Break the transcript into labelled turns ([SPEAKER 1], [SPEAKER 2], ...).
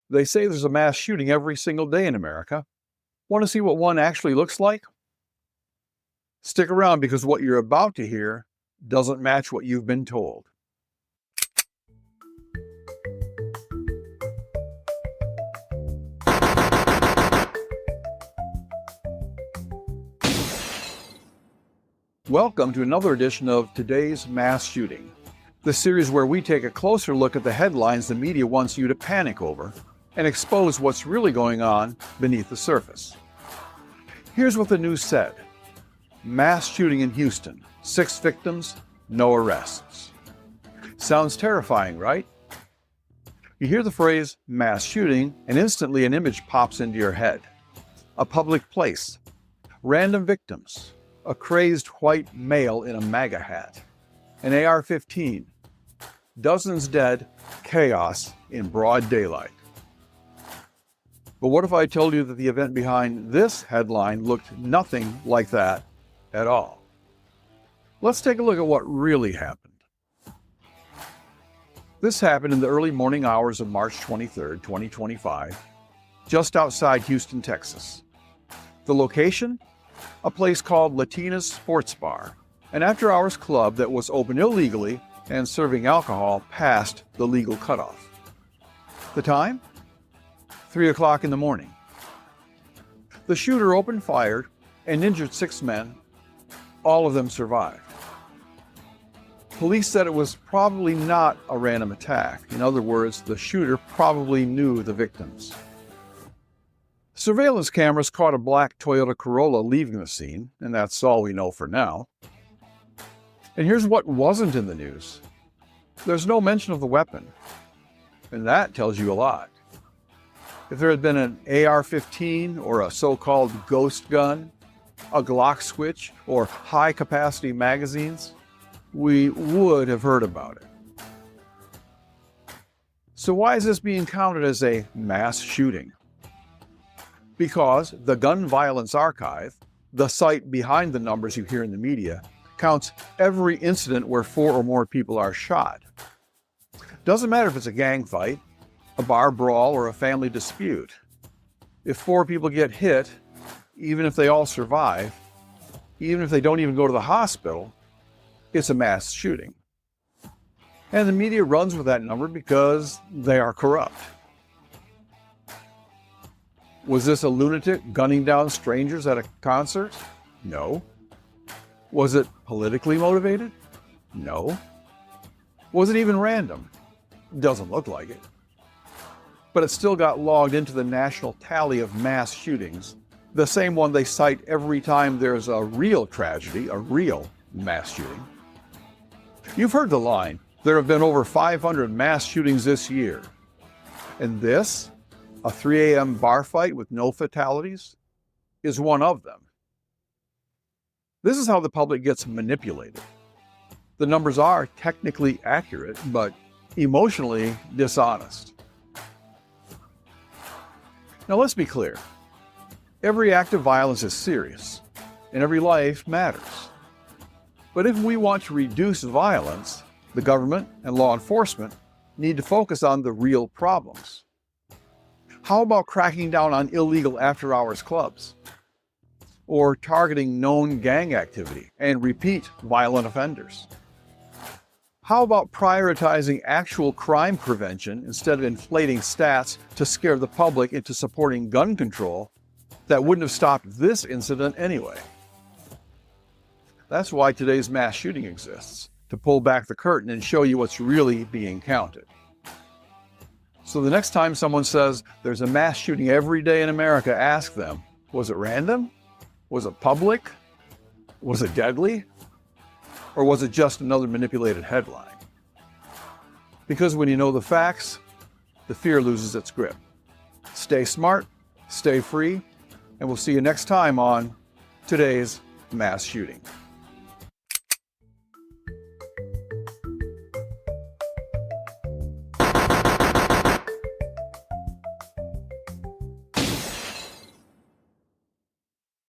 [SPEAKER 1] They say there's a mass shooting every single day in America. Want to see what one actually looks like? Stick around because what you're about to hear doesn't match what you've been told. Welcome to another edition of Today's Mass Shooting, the series where we take a closer look at the headlines the media wants you to panic over and expose what's really going on beneath the surface. Here's what the news said. Mass shooting in Houston, 6 victims, no arrests. Sounds terrifying, right? You hear the phrase mass shooting and instantly an image pops into your head. A public place, random victims, a crazed white male in a MAGA hat, an AR-15, dozens dead, chaos in broad daylight. But what if I told you that the event behind this headline looked nothing like that at all? Let's take a look at what really happened. This happened in the early morning hours of March 23, 2025, just outside Houston, Texas. The location? A place called Latina's Sports Bar, an after-hours club that was open illegally and serving alcohol past the legal cutoff. The time? 3 o'clock in the morning. The shooter opened fire and injured 6 men. All of them survived. Police said it was probably not a random attack. In other words, the shooter probably knew the victims. Surveillance cameras caught a black Toyota Corolla leaving the scene, and that's all we know for now. And here's what wasn't in the news. There's no mention of the weapon, and that tells you a lot. If there had been an AR-15 or a so-called ghost gun, a Glock switch, or high-capacity magazines, we would have heard about it. So why is this being counted as a mass shooting? Because the Gun Violence Archive, the site behind the numbers you hear in the media, counts every incident where 4 or more people are shot. Doesn't matter if it's a gang fight, a bar brawl, or a family dispute. If 4 people get hit, even if they all survive, even if they don't even go to the hospital, it's a mass shooting. And the media runs with that number because they are corrupt. Was this a lunatic gunning down strangers at a concert? No. Was it politically motivated? No. Was it even random? Doesn't look like it. But it still got logged into the national tally of mass shootings, the same one they cite every time there's a real tragedy, a real mass shooting. You've heard the line, there have been over 500 mass shootings this year. And this, a 3 a.m. bar fight with no fatalities, is one of them. This is how the public gets manipulated. The numbers are technically accurate, but emotionally dishonest. Now let's be clear. Every act of violence is serious, and every life matters. But if we want to reduce violence, the government and law enforcement need to focus on the real problems. How about cracking down on illegal after-hours clubs? Or targeting known gang activity and repeat violent offenders? How about prioritizing actual crime prevention instead of inflating stats to scare the public into supporting gun control that wouldn't have stopped this incident anyway? That's why today's mass shooting exists, to pull back the curtain and show you what's really being counted. So the next time someone says there's a mass shooting every day in America, ask them, was it random? Was it public? Was it deadly? Or was it just another manipulated headline? Because when you know the facts, the fear loses its grip. Stay smart, stay free, and we'll see you next time on Today's Mass Shooting.